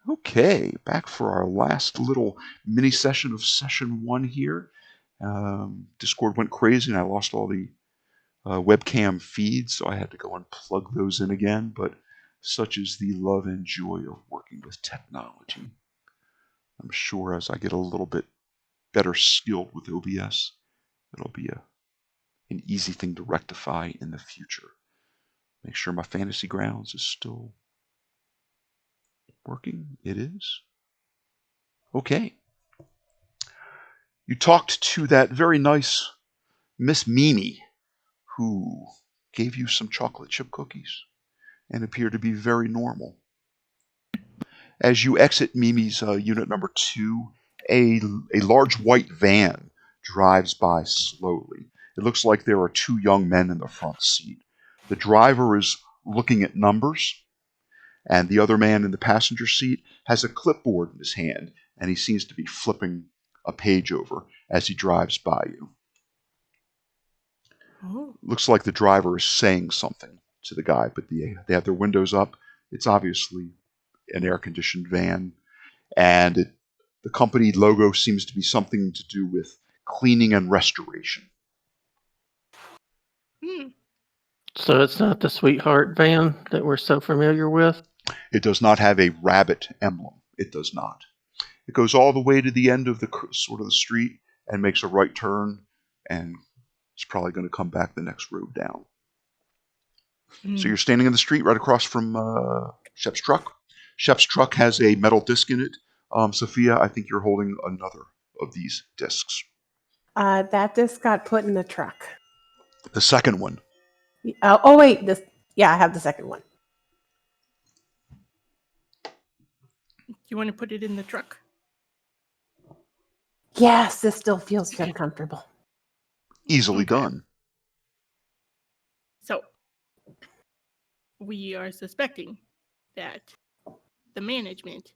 Okay, back for our last little mini session of session 1 here. Discord went crazy and I lost all the webcam feeds, so I had to go and plug those in again. But such is the love and joy of working with technology. I'm sure as I get a little bit better skilled with OBS, it'll be an easy thing to rectify in the future. Make sure my Fantasy Grounds is still working. It is. Okay. You talked to that very nice Miss Mimi, who gave you some chocolate chip cookies and appeared to be very normal. As you exit Mimi's unit number 2, a large white van drives by slowly. It looks like there are 2 young men in the front seat. The driver is looking at numbers, and the other man in the passenger seat has a clipboard in his hand, and he seems to be flipping a page over as he drives by you. Oh. Looks like the driver is saying something to the guy, but they have their windows up. It's obviously an air-conditioned van, and the company logo seems to be something to do with cleaning and restoration. So it's not the Sweetheart van that we're so familiar with? It does not have a rabbit emblem. It does not. It goes all the way to the end of the sort of the street and makes a right turn, and it's probably going to come back the next road down. So you're standing in the street right across from Shep's truck. Shep's truck has a metal disc in it. Sophia, I think you're holding another of these discs. That disc got put in the truck. The second one. Oh wait, I have the second one. You want to put it in the truck? Yes, this still feels uncomfortable. Easily done. So, we are suspecting that the management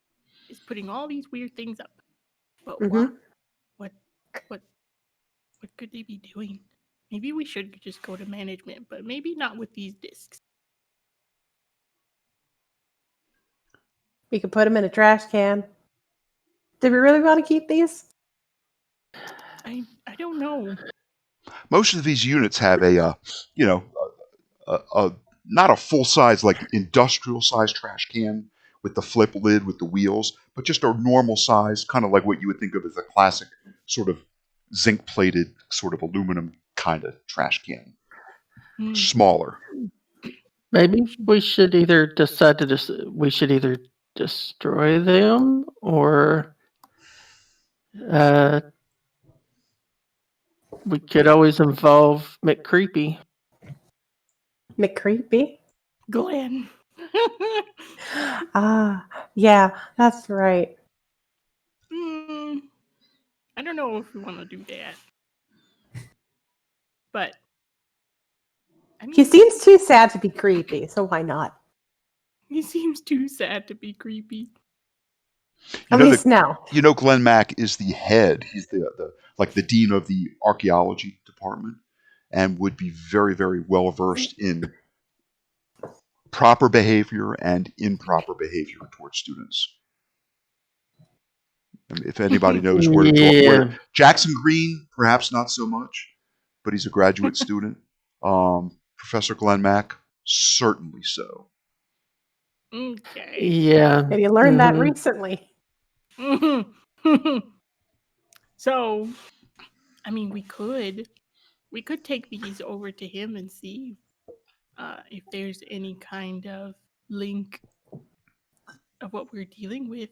is putting all these weird things up. But what could they be doing? Maybe we should just go to management, but maybe not with these discs. We could put them in a trash can. Do we really want to keep these? I don't know. Most of these units have a not a full size like industrial size trash can with the flip lid with the wheels, but just a normal size, kind of like what you would think of as a classic sort of zinc plated sort of aluminum kind of trash can. Smaller. Maybe we should either decide to we should either destroy them or we could always involve McCreepy. McCreepy? Glenn. Yeah, that's right. I don't know if we want to do that. But I mean, He seems too sad to be creepy, so why not? He seems too sad to be creepy. At least now. You know, Glenn Mack is the head. He's the dean of the archaeology department, and would be very, very well versed in proper behavior and improper behavior towards students. I mean, if anybody knows where to go, Jackson Green, perhaps not so much, but he's a graduate student. Professor Glenn Mack, certainly so. Okay. Yeah. Have you learned that recently? So, I mean, we could take these over to him and see if there's any kind of link of what we're dealing with.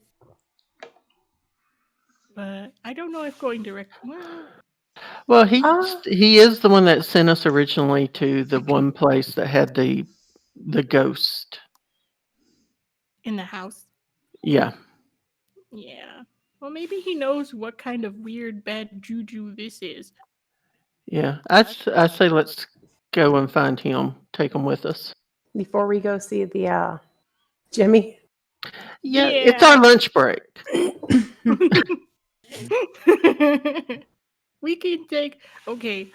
But I don't know if going direct. Well, he is the one that sent us originally to the one place that had the ghost in the house. Yeah. Yeah. Well, maybe he knows what kind of weird bad juju this is. Yeah, I say let's go and find him. Take him with us before we go see the Jimmy. Yeah, it's our lunch break. We can take. Okay,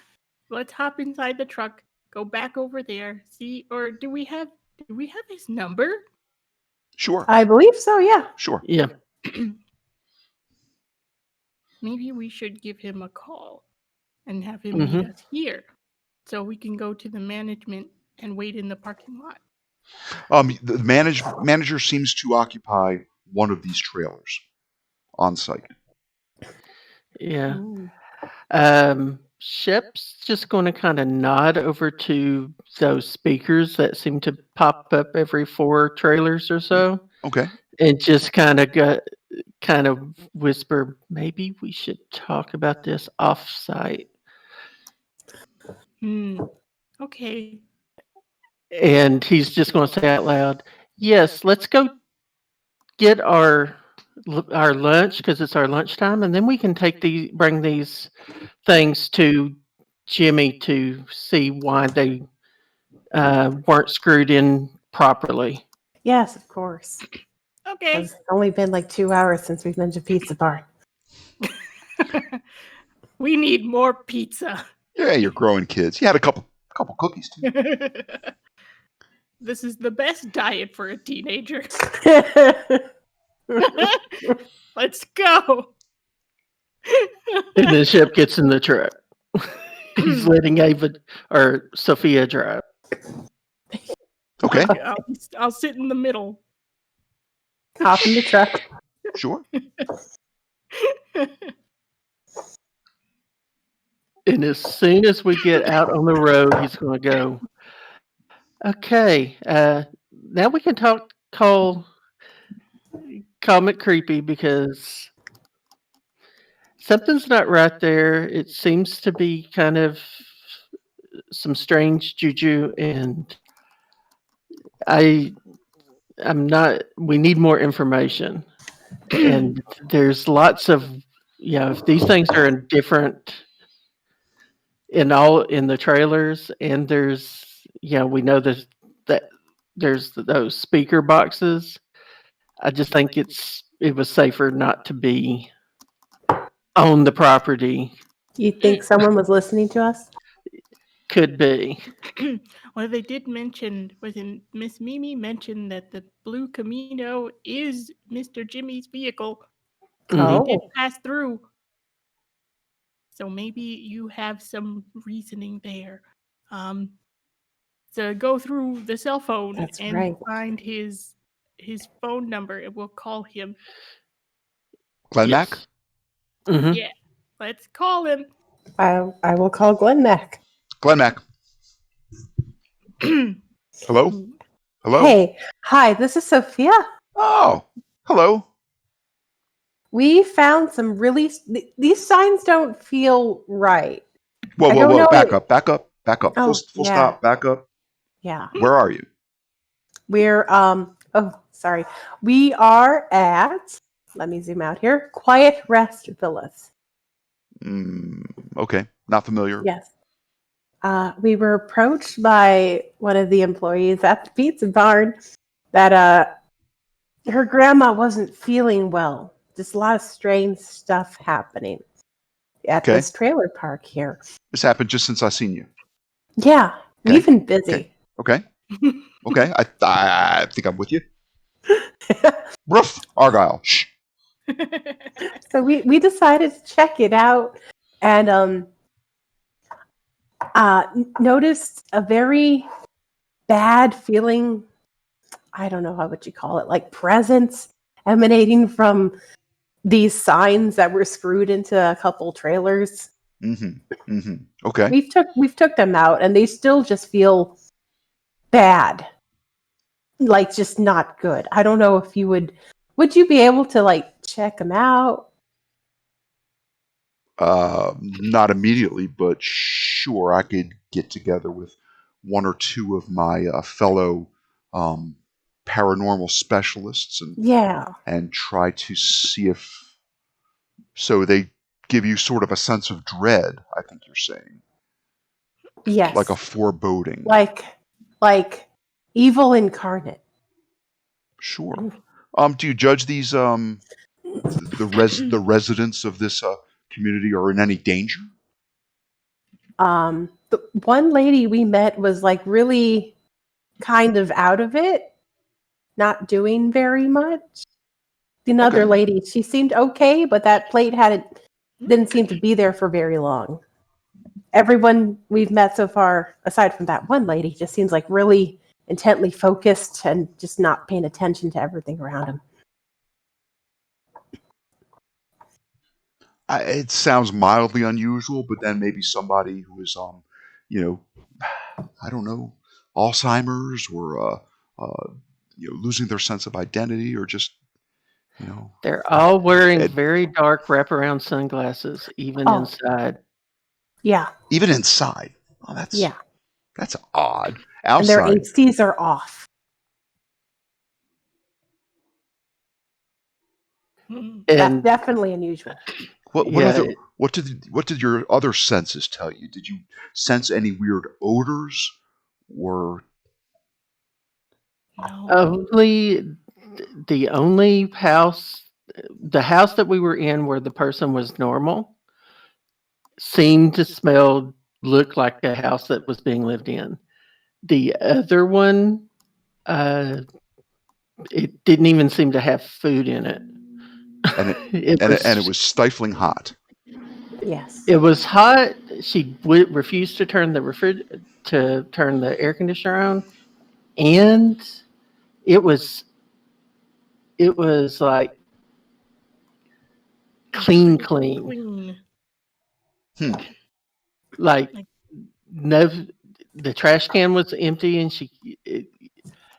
let's hop inside the truck. Go back over there. See, or do we have his number? Sure. I believe so, yeah. Sure. Yeah. Maybe we should give him a call and have him meet us here so we can go to the management and wait in the parking lot. The manager seems to occupy one of these trailers on site. Yeah. Ooh. Shep's just going to kind of nod over to those speakers that seem to pop up every 4 trailers or so, Okay. and just kind of whisper, maybe we should talk about this off-site. Okay. And he's just going to say out loud, yes, let's go get our lunch because it's our lunchtime, and then we can bring these things to Jimmy to see why they weren't screwed in properly. Yes, of course. Okay. It's only been like 2 hours since we've been to Pizza Barn. We need more pizza. Yeah, you're growing kids. You had a couple cookies too. This is the best diet for a teenager. Let's go. And then Shep gets in the truck. He's letting Ava or Sophia drive. Okay. I'll sit in the middle. Hop in the truck. Sure. And as soon as we get out on the road, he's going to go, okay, now we can call McCreepy because something's not right there. It seems to be kind of some strange juju, and we need more information. And there's lots of, if these things are in different in the trailers, and there's, we know that there's those speaker boxes. I just think it was safer not to be on the property. You think someone was listening to us? Could be. Well, they did mention, Miss Mimi mentioned that the blue Camino is Mr. Jimmy's vehicle. Oh. They did pass through. So maybe you have some reasoning there. To go through the cell phone and find his phone number, and we'll call him. Glenn Mac? Mm-hmm. Yeah. Let's call him. I will call Glenn Mac. Glenn Mac. Hello? Hello? Hey. Hi, this is Sophia. Oh, hello. We found some really... These signs don't feel right. Whoa. Back up. Oh, Full stop. Back up. Yeah. Where are you? We're, sorry. We are at, let me zoom out here, Quiet Rest Villas. Okay. Not familiar. Yes. We were approached by one of the employees at the Pizza Barn that her grandma wasn't feeling well. Just a lot of strange stuff happening at this trailer park here. This happened just since I seen you. Yeah. Okay. We've been busy. Okay. I think I'm with you. Roof. Argyle. Shh. So we decided to check it out and noticed a very bad feeling. I don't know what you call it, like presence emanating from these signs that were screwed into a couple trailers. Okay. We've took them out, and they still just feel bad, like just not good. I don't know if you would you be able to like check them out? Not immediately, but sure, I could get together with one or two of my fellow paranormal specialists and try to see if they give you sort of a sense of dread. I think you're saying, yes, like a foreboding, like evil incarnate. Sure. Do you judge these the residents of this community are in any danger? The one lady we met was like really kind of out of it, not doing very much. Another Okay. lady, she seemed okay, but that plate didn't seem to be there for very long. Everyone we've met so far, aside from that one lady, just seems like really intently focused and just not paying attention to everything around him. It sounds mildly unusual, but then maybe somebody who is, you know, I don't know, Alzheimer's or losing their sense of identity, or just They're all wearing it, very dark wraparound sunglasses, even Oh, inside. yeah, even inside. Oh, yeah. that's odd. And their Outside, ACs are off. Mm. That's And definitely unusual. yeah, what did your other senses tell you? Did you sense any weird odors, or No. only the only house, the house that we were in where the person was normal, seemed to look like a house that was being lived in. The other one, it didn't even seem to have food in it. and it It and it was was stifling hot? Yes. it was hot. She refused to turn the air conditioner on, and it was like clean, Clean. Hmm. like Like, no, the trash can was empty, and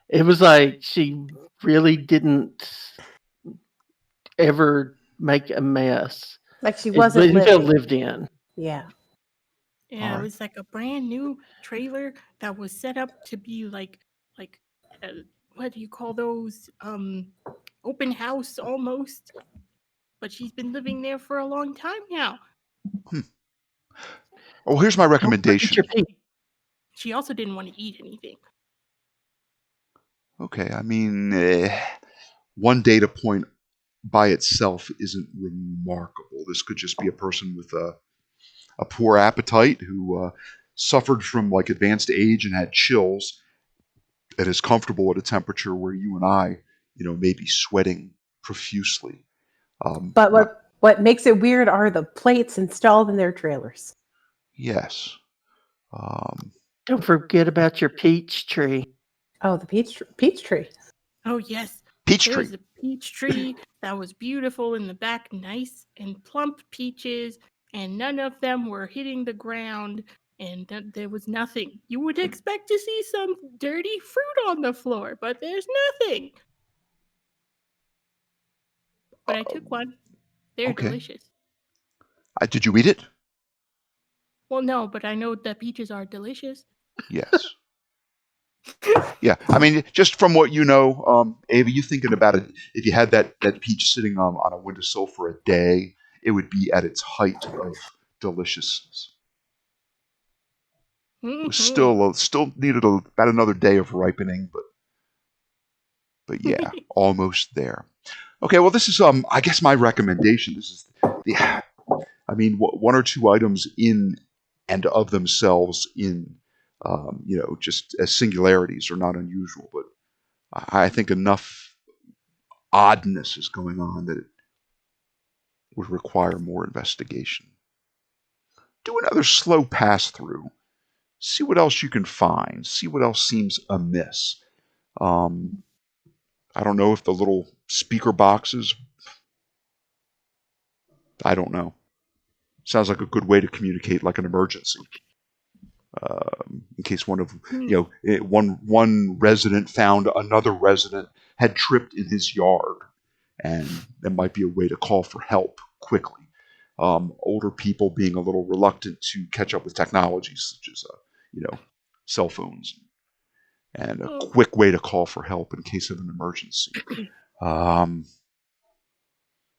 it was like she really didn't ever make a mess. Like she It wasn't didn't feel living. lived in. Yeah. All yeah, it right. was like a brand new trailer that was set up to be like uh, what do you call those? Open house almost. But she's been living there for a long time now. Hmm. Oh, here's my Don't forget your recommendation. pee. She also didn't want to eat anything. Okay, I mean, one data point by itself isn't remarkable. This could just be a person with a poor appetite who suffered from like advanced age and had chills and is comfortable at a temperature where you and I, may be sweating profusely. But My, what makes it weird are the plates installed in their trailers. yes. Um, Don't forget about your peach tree. Oh, the peach tree. Oh, yes. Peach There tree. was a peach tree that was beautiful in the back, nice and plump peaches, and none of them were hitting the ground, and there was nothing. You would expect to see some dirty fruit on the floor, but there's nothing. But I took one. They're Okay. delicious. Did you eat it? Well, no, but I know that peaches are delicious. Yes. Yeah, I mean, just from what you know, Ava, you thinking about it? If you had that peach sitting on a windowsill for a day, it would be at its height of deliciousness. It was Mm-hmm. still needed about another day of ripening, but yeah, almost there. Okay, well, this is I guess my recommendation. This is the, I mean, one or two items in and of themselves in, just as singularities are not unusual, but I think enough oddness is going on that it would require more investigation. Do another slow pass through. See what else you can find. See what else seems amiss. Um, I don't know if the little speaker boxes, I don't know. Sounds like a good way to communicate like an emergency. In case one resident found another resident had tripped in his yard, and that might be a way to call for help quickly. Older people being a little reluctant to catch up with technologies such as cell phones, and a Oh. quick way to call for help in case of an emergency. Um,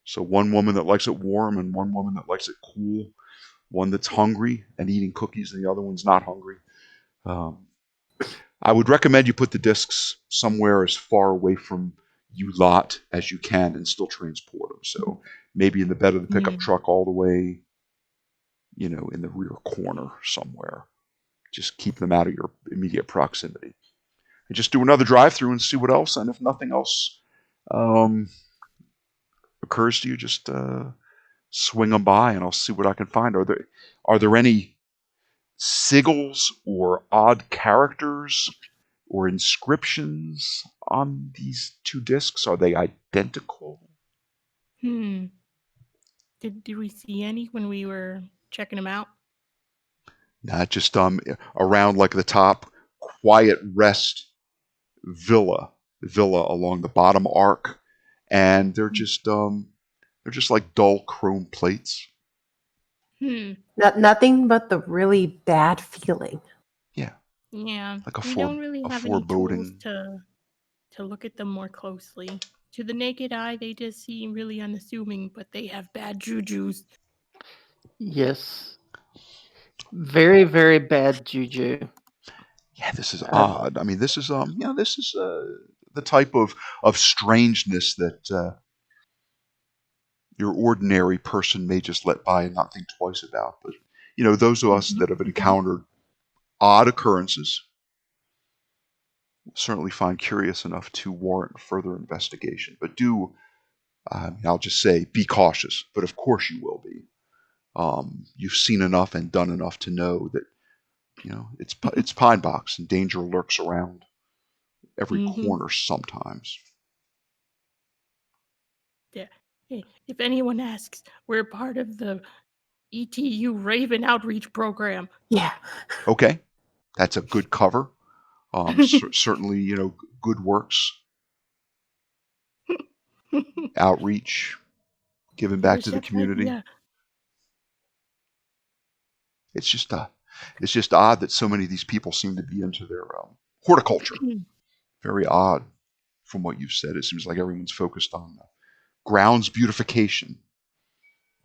so one woman that likes it warm and one woman that likes it cool. One that's hungry and eating cookies and the other one's not hungry. Um, I would recommend you put the discs somewhere as far away from you lot as you can and still transport them. So maybe in the bed of the pickup truck all the way, in the rear corner somewhere. Just keep them out of your immediate proximity. and just do another drive-through and see what else. And if nothing else occurs to you, just swing them by, and I'll see what I can find. Are there any sigils or odd characters or inscriptions on these two discs? Are they identical? Did we see any when we were checking them out? Not just around like the top quiet rest villa along the bottom arc, and they're just like dull chrome plates. Nothing but the really bad feeling. Yeah. Yeah. Like we don't really have any tools foreboding. to look at them more closely. To the naked eye, they just seem really unassuming, but they have bad jujus. Yes. Very, very bad juju. Yeah, this is odd. I mean, this is this is the type of strangeness that your ordinary person may just let by and not think twice about. But those of us that have encountered odd occurrences certainly find curious enough to warrant further investigation. But I'll just say, be cautious. But of course you will be. You've seen enough and done enough to know that it's Pine Box, and danger lurks around every corner sometimes. Yeah. Hey, if anyone asks, we're part of the ETU Raven Outreach Program. Yeah. Okay, that's a good cover. Certainly, good works, outreach, giving back to the community. Yeah. It's just odd that so many of these people seem to be into their horticulture. Very odd from what you've said. It seems like everyone's focused on grounds beautification.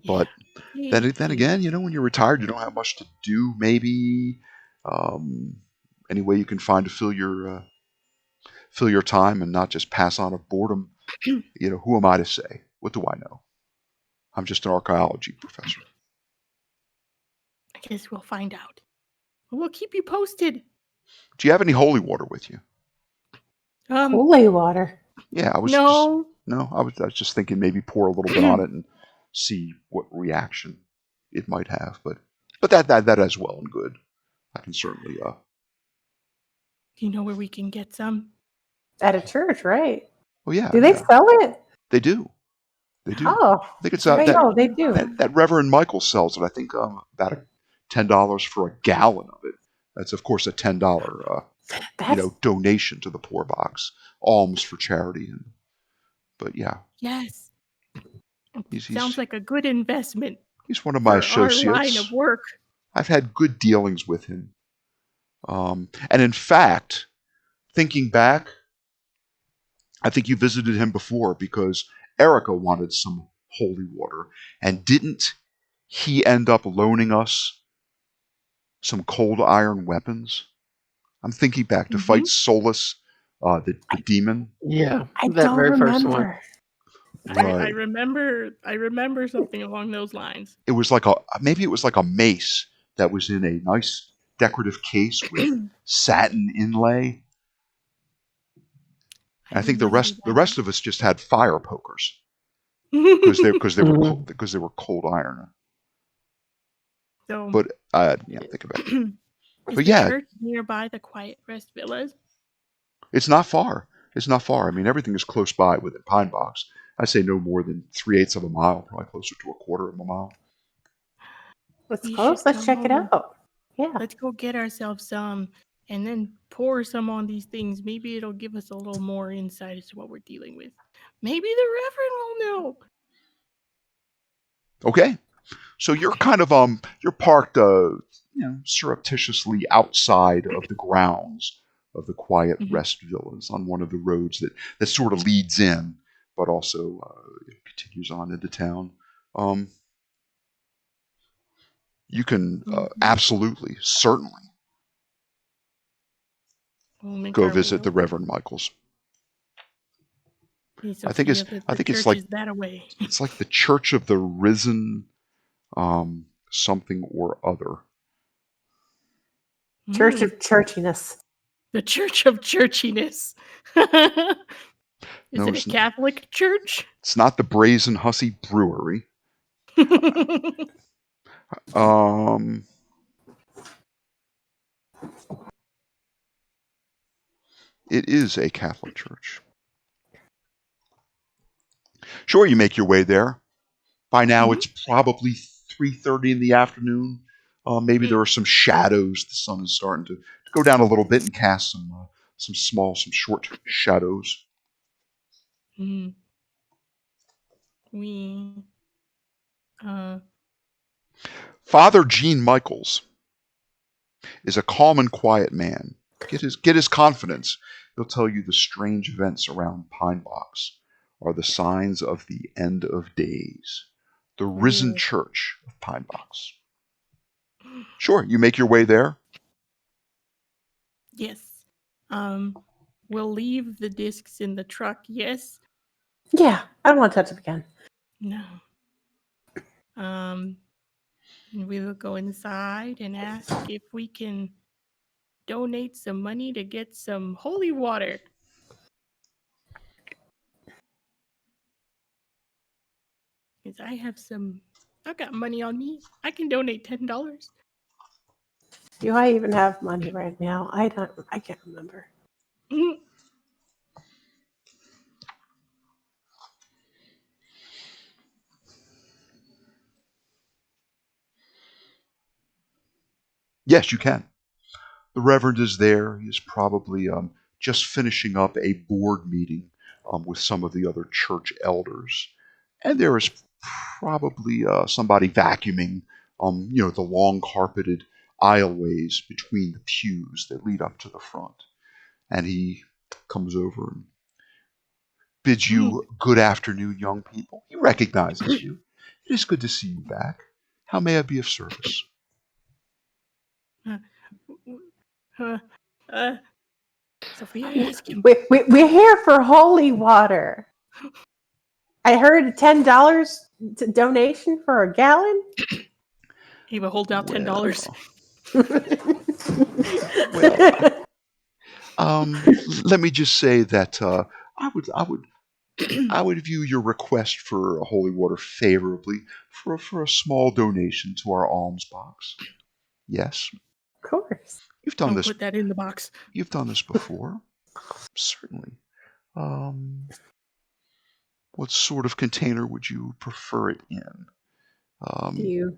But then again, when you're retired, you don't have much to do. Maybe any way you can find to fill your time and not just pass on of boredom. Who am I to say? What do I know? I'm just an archaeology professor. I guess we'll find out. We'll keep you posted. Do you have any holy water with you? Holy water? Yeah, I was just thinking maybe pour a little bit on it and see what reaction it might have. But that as well and good. I can certainly. Do you know where we can get some? At a church, right? Oh yeah. Do they sell it? They do. They do. Oh, I think it's they do. That Reverend Michael sells it. I think about $10 for a gallon of it. That's of course a $10 donation to the poor box, alms for charity. But yeah. Yes. Sounds like a good investment. He's one of my associates. Our line of work. I've had good dealings with him. And in fact, thinking back, I think you visited him before because Erica wanted some holy water, and didn't he end up loaning us some cold iron weapons? I'm thinking back to fight Solus, the demon. Yeah, I that don't very remember. first one. I remember something along those lines. It was like maybe it was like a mace that was in a nice decorative case with satin inlay. I think the rest of us just had fire pokers because they were cold iron. So, but think about it. Is but the yeah, church nearby the Quiet Rest Villas? It's not far. I mean, everything is close by within Pine Box. I say no more than 3/8 of a mile, probably closer to 1/4 of a mile. Let's close. Let's check it out. Yeah. Let's go get ourselves some and then pour some on these things. Maybe it'll give us a little more insight as to what we're dealing with. Maybe the Reverend will know. Okay. So you're kind of you're parked surreptitiously outside of the grounds of the Quiet Rest Villas on one of the roads that sort of leads in, but also continues on into town. You can absolutely, certainly go visit the Reverend Michaels. I think it's like it's like the Church of the Risen, something or other. Church of Churchiness. The Church of Churchiness. Is No, it a Catholic church? It's not the Brazen Hussy Brewery. Um, it is a Catholic church. Sure, you make your way there. By now, it's probably 3:30 in the afternoon. Maybe there are some shadows. The sun is starting to go down a little bit and cast some short shadows. Mm. We, Father Gene Michaels is a calm and quiet man. Get his confidence. He'll tell you the strange events around Pine Box are the signs of the end of days. The risen church of Pine Box. Sure, you make your way there. yes. We'll leave the discs in the truck, yes? Yeah, I don't want to touch them again. No. And we will go inside and ask if we can donate some money to get some holy water. Because I've got money on me. I can donate $10. Do I even have money right now? I can't remember. Mhm. Yes, you can. The Reverend is there. He's probably just finishing up a board meeting with some of the other church elders. And there is probably somebody vacuuming, the long carpeted aisleways between the pews that lead up to the front. And he comes over and bids you good afternoon, young people. He recognizes you. It is good to see you back. How may I be of service? Sophia, ask him. We're here for holy water. I heard $10 donation for a gallon. He will hold out $10. Let me just say that I would view your request for holy water favorably for a small donation to our alms box. Yes, Of course. you've done Don't this. put that in the box. You've done this before, certainly. What sort of container would you prefer it in? Do you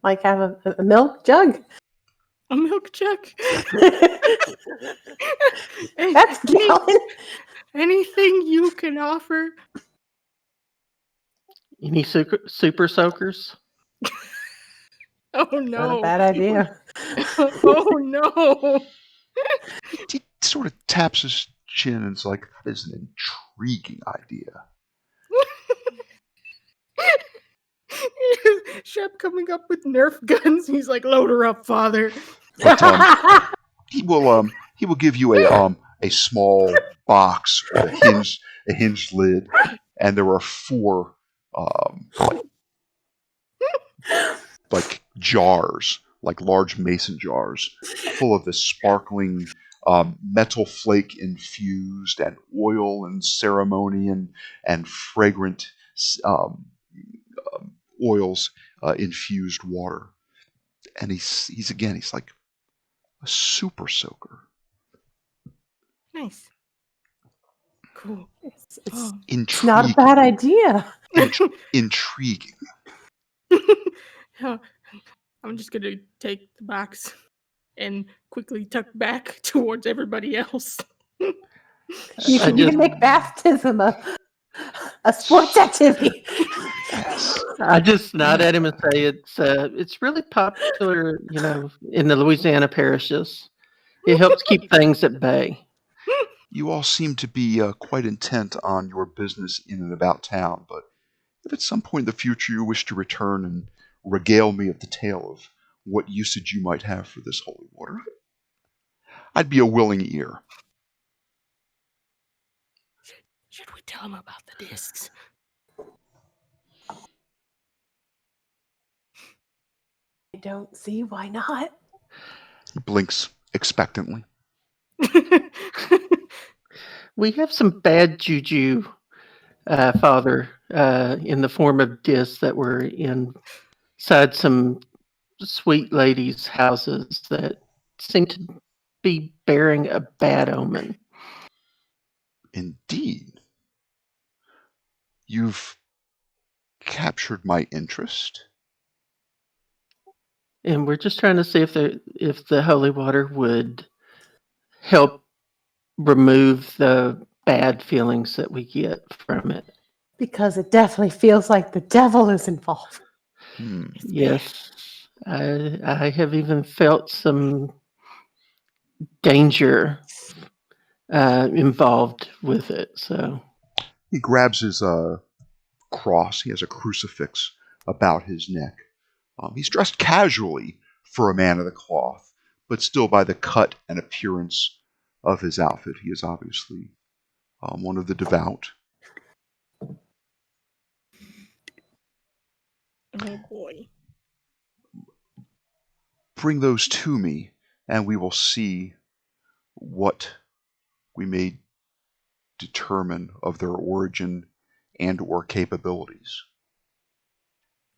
like have a milk jug? A milk jug. That's gallon. Anything you can offer? Any super soakers? Oh Not a no. bad idea. Oh no. He sort of taps his chin and is like, "That is an intriguing idea." Shep coming up with Nerf guns. He's like, load her up, father. But he will give you a small box with a hinged lid, and there are four like jars, like large mason jars, full of this sparkling metal flake infused and oil and ceremony and fragrant oils infused water. And he's like a super soaker. Nice. Cool. It's Intriguing. not a bad idea. Intriguing. I'm just gonna take the box and quickly tuck back towards everybody else. You can make baptism a sports activity. Yes. I just nod at him and say it's really popular, in the Louisiana parishes. It helps keep things at bay. You all seem to be quite intent on your business in and about town, but if at some point in the future you wish to return and regale me of the tale of what usage you might have for this holy water, I'd be a willing ear. Should we tell him about the discs? I don't see why not. He blinks expectantly. We have some bad juju, Father, in the form of discs that were inside some sweet ladies' houses that seem to be bearing a bad omen. Indeed. You've captured my interest. And we're just trying to see if the holy water would help remove the bad feelings that we get from it. Because it definitely feels like the devil is involved. Yes, I have even felt some danger involved with it. So He grabs his cross. He has a crucifix about his neck. He's dressed casually for a man of the cloth, but still by the cut and appearance of his outfit, he is obviously one of the devout. Oh boy. Bring those to me, and we will see what we may determine of their origin and or capabilities.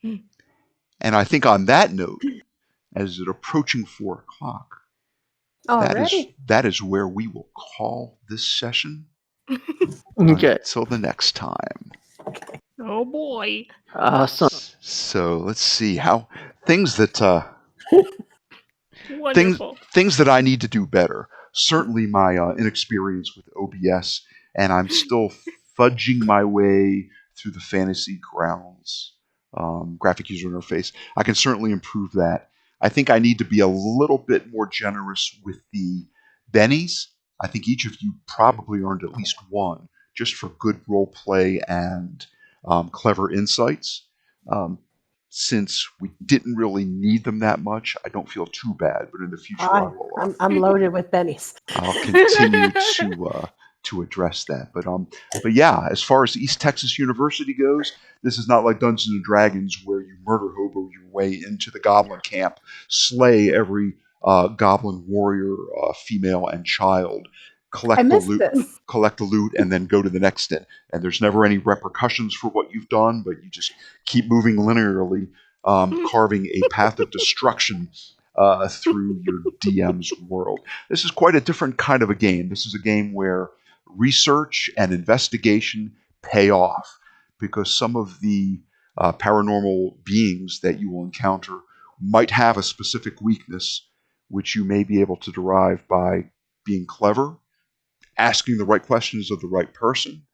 And I think on that note, as it approaching 4 o'clock, Already? that is where we will call this session. okay, Until the next time. Oh boy. awesome. So let's see how things that Wonderful. things that I need to do better. Certainly my inexperience with OBS, and I'm still fudging my way through the Fantasy Grounds graphic user interface. I can certainly improve that. I think I need to be a little bit more generous with the bennies. I think each of you probably earned at least one, just for good role play and clever insights. Since we didn't really need them that much, I don't feel too bad. But in the future, I'm loaded with bennies. I'll continue to address that. But yeah, as far as East Texas University goes, this is not like Dungeons and Dragons where you murder hobo your way into the goblin camp, slay every goblin warrior, female and child, collect the loot, and then go to the next inn. And there's never any repercussions for what you've done, but you just keep moving linearly, carving a path of destruction through your DM's world. This is quite a different kind of a game. This is a game where research and investigation pay off, because some of the paranormal beings that you will encounter might have a specific weakness, which you may be able to derive by being clever, asking the right questions of the right person,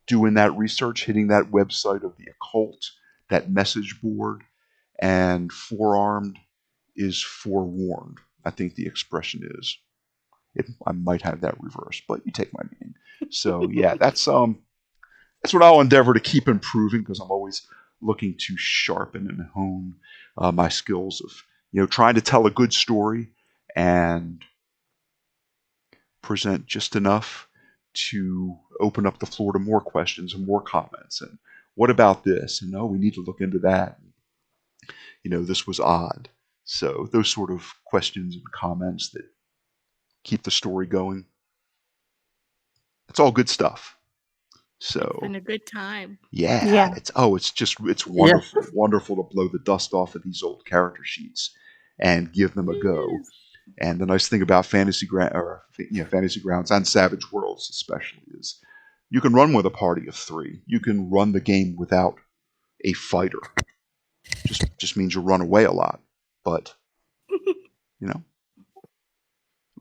doing that research, hitting that website of the occult, that message board, and forearmed is forewarned, I think the expression is. I might have that reversed, but you take my meaning. So yeah, that's what I'll endeavor to keep improving, because I'm always looking to sharpen and hone my skills of trying to tell a good story and present just enough to open up the floor to more questions and more comments. And what about this? And we need to look into that. This was odd. So those sort of questions and comments that keep the story going. It's all good stuff. So It's been a good time. Yeah. It's wonderful, wonderful to blow the dust off of these old character sheets and give them a go. And the nice thing about Fantasy Grounds and Savage Worlds especially is you can run with a party of 3. You can run the game without a fighter. Just means you run away a lot. But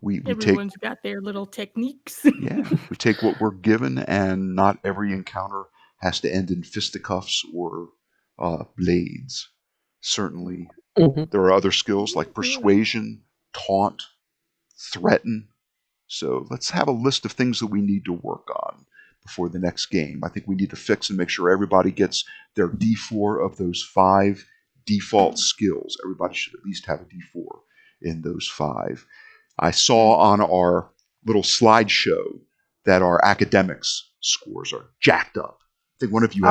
everyone's got their little techniques. we take what we're given, and not every encounter has to end in fisticuffs or blades. Certainly, there are other skills like persuasion, taunt, threaten. So let's have a list of things that we need to work on before the next game. I think we need to fix and make sure everybody gets their D4 of those 5 default skills. Everybody should at least have a D4 in those 5. I saw on our little slideshow that our academics scores are jacked up. I think one of you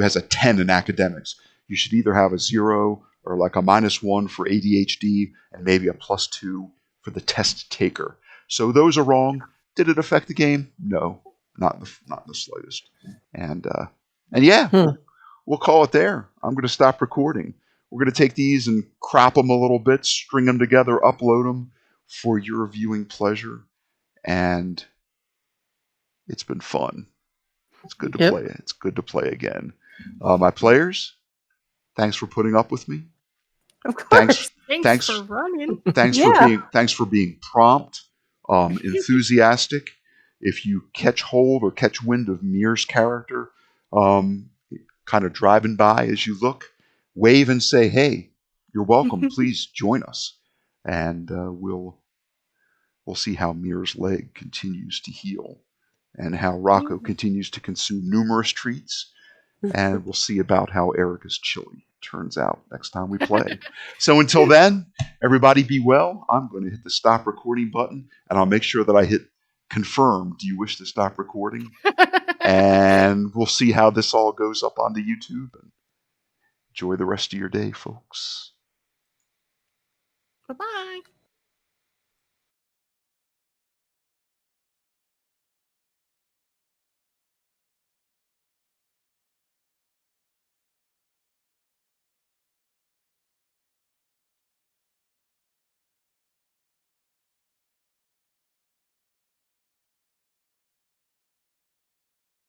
has a 10 in academics. You should either have a 0 or like a -1 for ADHD and maybe a +2 for the test taker. So those are wrong. Did it affect the game? No, not in the slightest. And yeah, we'll call it there. I'm going to stop recording. We're going to take these and crop them a little bit, string them together, upload them for your viewing pleasure. And it's been fun. It's good to play. It's good to play again. My players, thanks for putting up with me. Of course. Thanks for running. Thanks for being prompt, enthusiastic. If you catch hold or catch wind of Mir's character, kind of driving by as you look, wave and say, "Hey, you're welcome. Please join us," and we'll see how Mir's leg continues to heal, and how Rocco continues to consume numerous treats, and we'll see about how Erica's chili turns out next time we play. So until then, everybody be well. I'm going to hit the stop recording button, and I'll make sure that I hit confirm. Do you wish to stop recording? And we'll see how this all goes up onto YouTube. And enjoy the rest of your day, folks. Bye-bye.